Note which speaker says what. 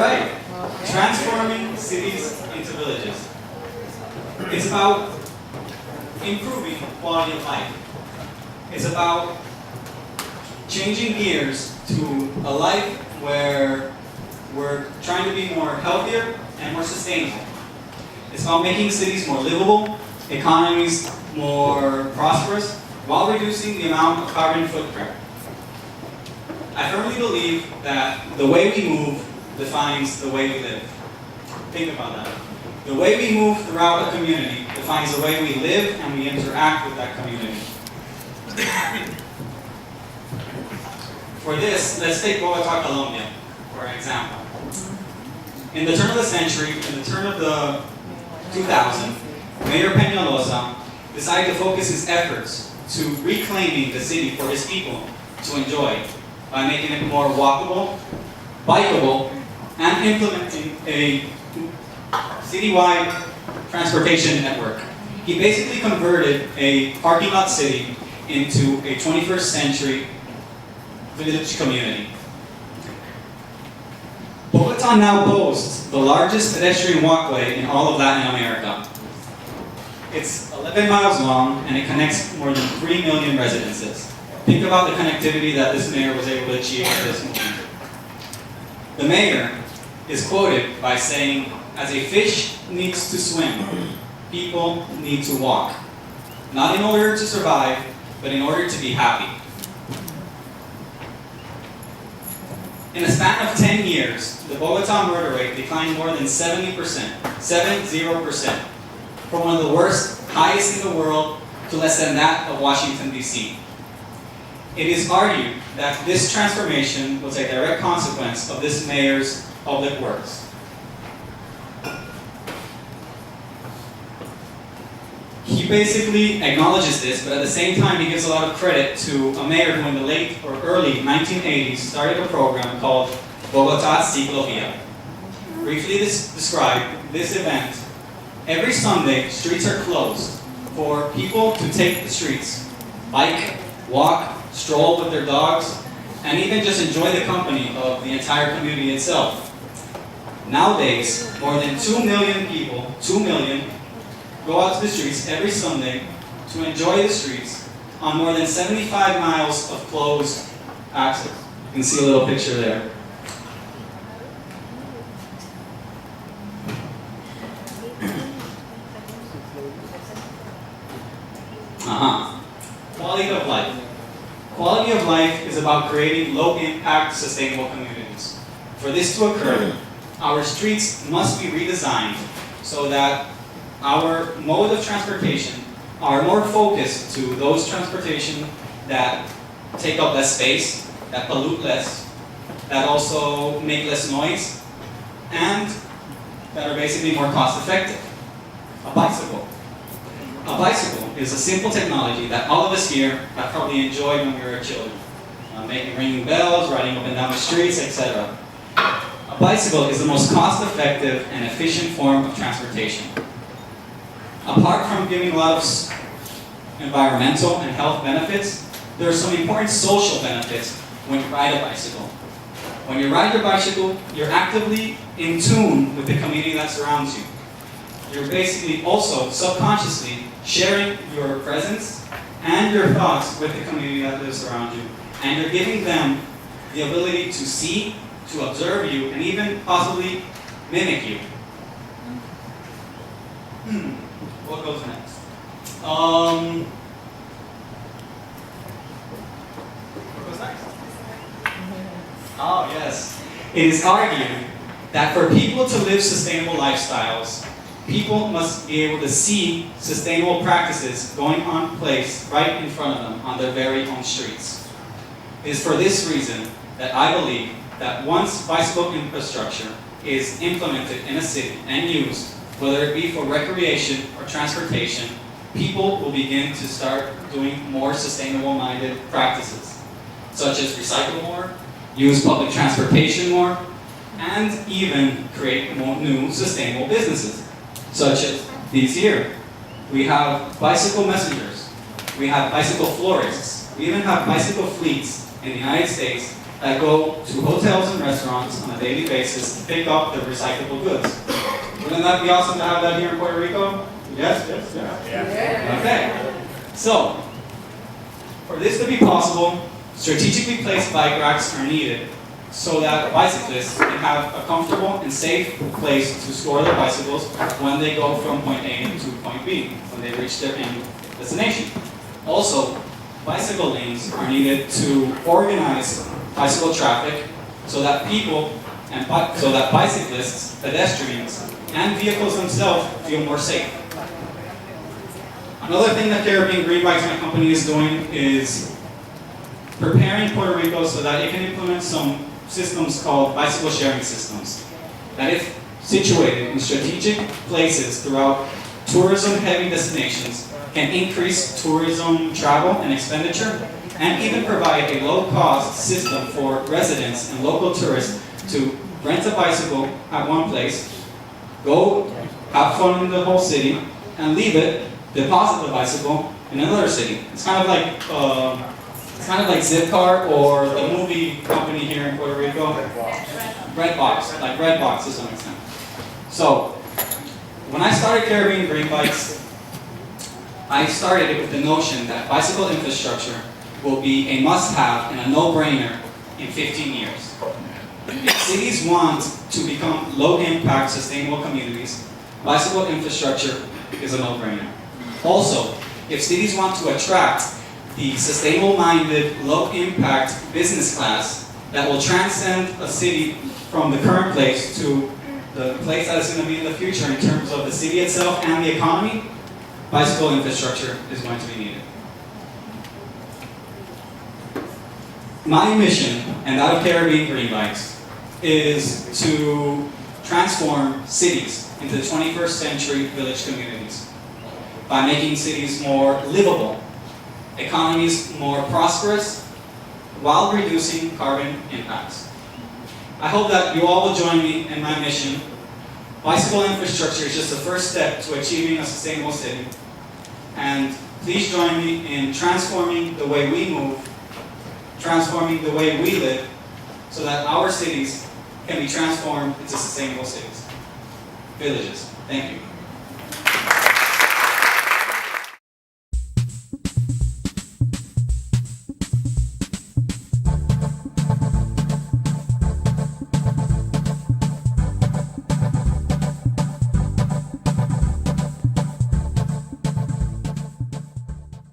Speaker 1: right. Transforming cities into villages. It's about improving quality of life. It's about changing gears to a life where we're trying to be more healthier and more sustainable. It's about making cities more livable, economies more prosperous, while reducing the amount of carbon footprint. I firmly believe that the way we move defines the way we live. Think about that. The way we move throughout a community defines the way we live and we interact with that community. For this, let's take Bogota, Colombia, for an example. In the turn of the century, in the turn of the 2000, Mayor Peñalosa decided to focus his efforts to reclaiming the city for his people to enjoy by making it more walkable, bikeable, and implementing a citywide transportation network. He basically converted a parking lot city into a 21st century village community. Bogota now boasts the largest pedestrian walkway in all of Latin America. It's 11 miles long and it connects more than 3 million residences. Think about the connectivity that this mayor was able to achieve at this moment. The mayor is quoted by saying, "As a fish needs to swim, people need to walk. Not in order to survive, but in order to be happy." In a span of 10 years, the Bogota murder rate declined more than 70%, 70%, from one of the worst, highest in the world, to less than that of Washington, D.C. It is argued that this transformation was a direct consequence of this mayor's public works. He basically acknowledges this, but at the same time he gives a lot of credit to a mayor who in the late or early 1980s started a program called Bogota Ciclovia. Briefly describe this event. Every Sunday, streets are closed for people to take the streets, bike, walk, stroll with their dogs, and even just enjoy the company of the entire community itself. Nowadays, more than 2 million people, 2 million, go out to the streets every Sunday to enjoy the streets on more than 75 miles of closed access. You can see a little picture there. Quality of life. Quality of life is about creating low-impact, sustainable communities. For this to occur, our streets must be redesigned so that our mode of transportation are more focused to those transportation that take up less space, that pollute less, that also make less noise, and that are basically more cost-effective. A bicycle. A bicycle is a simple technology that all of us here have probably enjoyed when we were children. Ringing bells, riding up and down the streets, etc. A bicycle is the most cost-effective and efficient form of transportation. Apart from giving a lot of environmental and health benefits, there are some important social benefits when you ride a bicycle. When you ride your bicycle, you're actively in tune with the community that surrounds you. You're basically also subconsciously sharing your presence and your thoughts with the community that lives around you. And you're giving them the ability to see, to observe you, and even possibly mimic you. What goes next? What goes next? Oh, yes. It is argued that for people to live sustainable lifestyles, people must be able to see sustainable practices going on place right in front of them on their very own streets. It is for this reason that I believe that once bicycle infrastructure is implemented in a city and used, whether it be for recreation or transportation, people will begin to start doing more sustainable-minded practices, such as recycle more, use public transportation more, and even create more new sustainable businesses, such as these here. We have bicycle messengers, we have bicycle florists, we even have bicycle fleets in the United States that go to hotels and restaurants on a daily basis to pick up the recyclable goods. Wouldn't that be awesome to have that here in Puerto Rico? Yes? Yeah. Okay. So, for this to be possible, strategically placed bike racks are needed so that bicyclists can have a comfortable and safe place to store their bicycles when they go from point A to point B, when they reach their end destination. Also, bicycle lanes are needed to organize bicycle traffic so that so that bicyclists, pedestrians, and vehicles themselves feel more safe. Another thing that Caribbean Green Bikes, my company, is doing is preparing Puerto Rico so that it can implement some systems called bicycle sharing systems. That if situated in strategic places throughout tourism-heavy destinations, can increase tourism travel and expenditure, and even provide a low-cost system for residents and local tourists to rent a bicycle at one place, go have fun in the whole city, and leave it, deposit the bicycle in another city. It's kind of like Zipcar or the movie company here in Puerto Rico. Redbox, like Redbox to some extent. So, when I started Caribbean Green Bikes, I started it with the notion that bicycle infrastructure will be a must-have and a no-brainer in 15 years. If cities want to become low-impact, sustainable communities, bicycle infrastructure is a no-brainer. Also, if cities want to attract the sustainable-minded, low-impact business class that will transcend a city from the current place to the place that is going to be in the future in terms of the city itself and the economy, bicycle infrastructure is going to be needed. My mission, and that of Caribbean Green Bikes, is to transform cities into 21st century village communities by making cities more livable, economies more prosperous, while reducing carbon impacts. I hope that you all will join me in my mission. Bicycle infrastructure is just the first step to achieving a sustainable city. And please join me in transforming the way we move, transforming the way we live, so that our cities can be transformed into sustainable cities. Villages. Thank you.